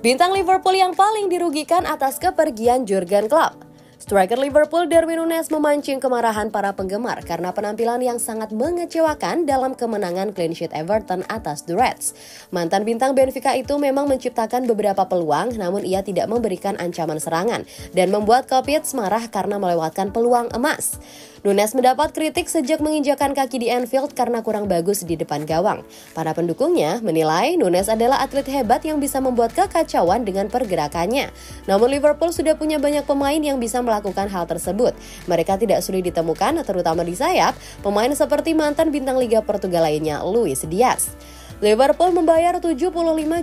Bintang Liverpool yang paling dirugikan atas kepergian Jurgen Klopp. Striker Liverpool Darwin Núñez memancing kemarahan para penggemar karena penampilan yang sangat mengecewakan dalam kemenangan clean sheet Everton atas The Reds. Mantan bintang Benfica itu memang menciptakan beberapa peluang, namun ia tidak memberikan ancaman serangan dan membuat Kopic marah karena melewatkan peluang emas. Núñez mendapat kritik sejak menginjakan kaki di Anfield karena kurang bagus di depan gawang. Para pendukungnya menilai Núñez adalah atlet hebat yang bisa membuat kekacauan dengan pergerakannya. Namun Liverpool sudah punya banyak pemain yang bisa melakukan hal tersebut. Mereka tidak sulit ditemukan, terutama di sayap, pemain seperti mantan bintang Liga Portugal lainnya, Luis Diaz. Liverpool membayar 75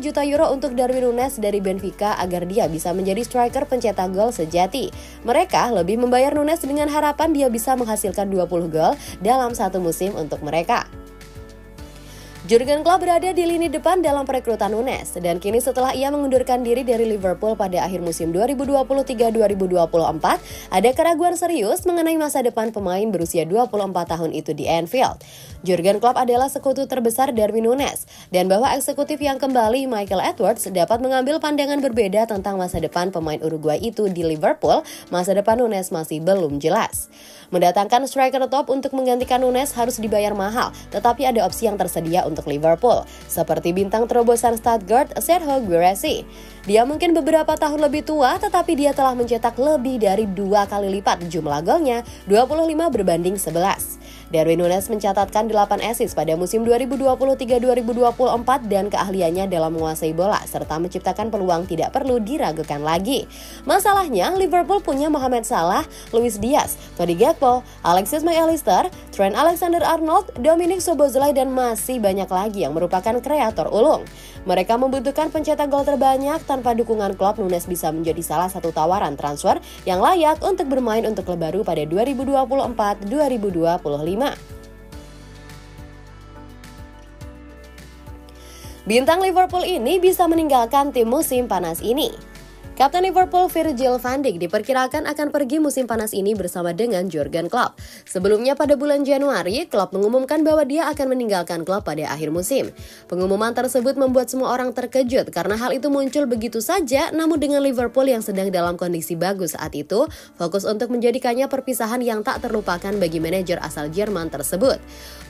juta euro untuk Darwin Núñez dari Benfica agar dia bisa menjadi striker pencetak gol sejati. Mereka lebih membayar Núñez dengan harapan dia bisa menghasilkan 20 gol dalam satu musim untuk mereka. Jurgen Klopp berada di lini depan dalam perekrutan Núñez, dan kini setelah ia mengundurkan diri dari Liverpool pada akhir musim 2023-2024, ada keraguan serius mengenai masa depan pemain berusia 24 tahun itu di Anfield. Jurgen Klopp adalah sekutu terbesar Darwin Núñez, dan bahwa eksekutif yang kembali Michael Edwards dapat mengambil pandangan berbeda tentang masa depan pemain Uruguay itu di Liverpool, masa depan Núñez masih belum jelas. Mendatangkan striker top untuk menggantikan Núñez harus dibayar mahal, tetapi ada opsi yang tersedia untuk Liverpool, seperti bintang terobosan Stuttgart Serhou Guirassy. Dia mungkin beberapa tahun lebih tua, tetapi dia telah mencetak lebih dari 2 kali lipat jumlah golnya, 25 berbanding 11. Darwin Núñez mencatatkan 8 assist pada musim 2023-2024 dan keahliannya dalam menguasai bola serta menciptakan peluang tidak perlu diragukan lagi. Masalahnya, Liverpool punya Mohamed Salah, Luis Diaz, Cody Gakpo, Alexis McAllister, Trent Alexander-Arnold, Dominic Szoboszlai, dan masih banyak lagi yang merupakan kreator ulung. Mereka membutuhkan pencetak gol terbanyak. Tanpa dukungan Klopp, Núñez bisa menjadi salah satu tawaran transfer yang layak untuk bermain untuk klub baru pada 2024-2025. Bintang Liverpool ini bisa meninggalkan tim musim panas ini. Kapten Liverpool Virgil van Dijk diperkirakan akan pergi musim panas ini bersama dengan Jurgen Klopp. Sebelumnya pada bulan Januari, Klopp mengumumkan bahwa dia akan meninggalkan klub pada akhir musim. Pengumuman tersebut membuat semua orang terkejut karena hal itu muncul begitu saja, namun dengan Liverpool yang sedang dalam kondisi bagus saat itu, fokus untuk menjadikannya perpisahan yang tak terlupakan bagi manajer asal Jerman tersebut.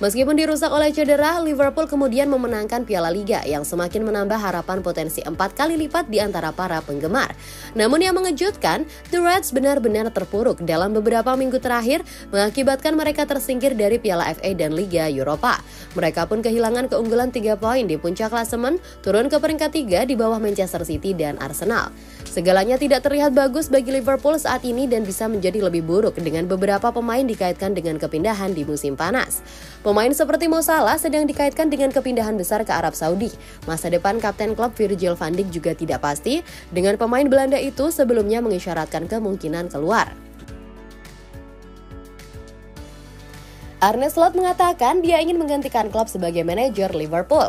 Meskipun dirusak oleh cedera, Liverpool kemudian memenangkan Piala Liga yang semakin menambah harapan potensi 4 kali lipat di antara para penggemar. Namun yang mengejutkan, The Reds benar-benar terpuruk dalam beberapa minggu terakhir, mengakibatkan mereka tersingkir dari Piala FA dan Liga Eropa. Mereka pun kehilangan keunggulan 3 poin di puncak klasemen, turun ke peringkat 3 di bawah Manchester City dan Arsenal. Segalanya tidak terlihat bagus bagi Liverpool saat ini dan bisa menjadi lebih buruk dengan beberapa pemain dikaitkan dengan kepindahan di musim panas. Pemain seperti Mo Salah sedang dikaitkan dengan kepindahan besar ke Arab Saudi. Masa depan kapten klub Virgil van Dijk juga tidak pasti, dengan pemain Belanda itu sebelumnya mengisyaratkan kemungkinan keluar. Arne Slot mengatakan dia ingin menggantikan klub sebagai manajer Liverpool.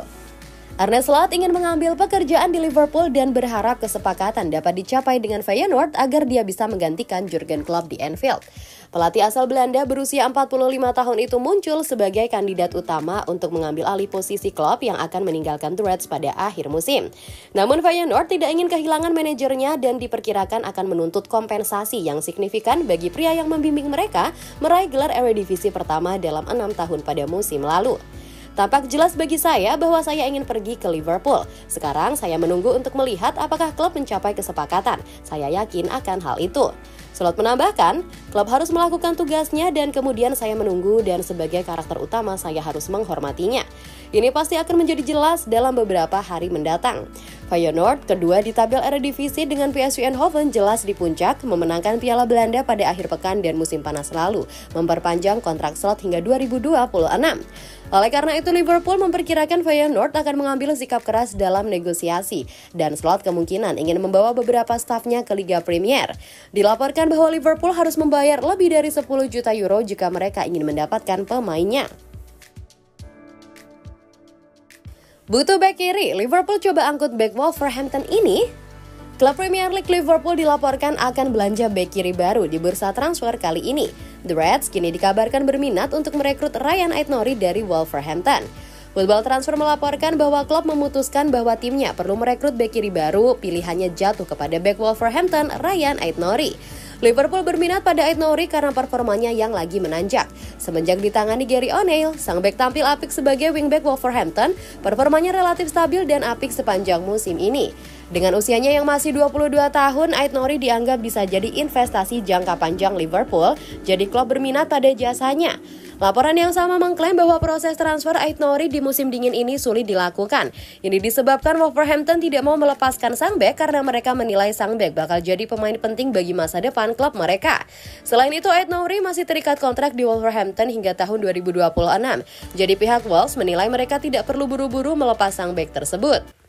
Arne Slot ingin mengambil pekerjaan di Liverpool dan berharap kesepakatan dapat dicapai dengan Feyenoord agar dia bisa menggantikan Jurgen Klopp di Anfield. Pelatih asal Belanda berusia 45 tahun itu muncul sebagai kandidat utama untuk mengambil alih posisi Klopp yang akan meninggalkan The Reds pada akhir musim. Namun Feyenoord tidak ingin kehilangan manajernya dan diperkirakan akan menuntut kompensasi yang signifikan bagi pria yang membimbing mereka meraih gelar Eredivisie pertama dalam 6 tahun pada musim lalu. Tampak jelas bagi saya bahwa saya ingin pergi ke Liverpool. Sekarang saya menunggu untuk melihat apakah klub mencapai kesepakatan. Saya yakin akan hal itu. Slot menambahkan, klub harus melakukan tugasnya dan kemudian saya menunggu dan sebagai karakter utama saya harus menghormatinya. Ini pasti akan menjadi jelas dalam beberapa hari mendatang. Feyenoord, kedua di tabel Eredivisie dengan PSV Eindhoven jelas di puncak, memenangkan Piala Belanda pada akhir pekan dan musim panas lalu, memperpanjang kontrak Slot hingga 2026. Oleh karena itu, Liverpool memperkirakan Feyenoord akan mengambil sikap keras dalam negosiasi, dan Slot kemungkinan ingin membawa beberapa stafnya ke Liga Premier. Dilaporkan bahwa Liverpool harus membayar lebih dari 10 juta euro jika mereka ingin mendapatkan pemainnya. Butuh bek kiri, Liverpool coba angkut bek Wolverhampton ini. Klub Premier League Liverpool dilaporkan akan belanja bek kiri baru di bursa transfer kali ini. The Reds kini dikabarkan berminat untuk merekrut Ryan Aït-Nouri dari Wolverhampton. Football Transfer melaporkan bahwa klub memutuskan bahwa timnya perlu merekrut bek kiri baru, pilihannya jatuh kepada bek Wolverhampton, Ryan Aït-Nouri. Liverpool berminat pada Aït-Nouri karena performanya yang lagi menanjak. Semenjak ditangani Gary O'Neil, sang bek tampil apik sebagai wingback Wolverhampton, performanya relatif stabil dan apik sepanjang musim ini. Dengan usianya yang masih 22 tahun, Aït-Nouri dianggap bisa jadi investasi jangka panjang Liverpool, jadi klub berminat pada jasanya. Laporan yang sama mengklaim bahwa proses transfer Aït-Nouri di musim dingin ini sulit dilakukan. Ini disebabkan Wolverhampton tidak mau melepaskan sang bek karena mereka menilai sang bek bakal jadi pemain penting bagi masa depan klub mereka. Selain itu, Aït-Nouri masih terikat kontrak di Wolverhampton hingga tahun 2026. Jadi pihak Wolves menilai mereka tidak perlu buru-buru melepas sang bek tersebut.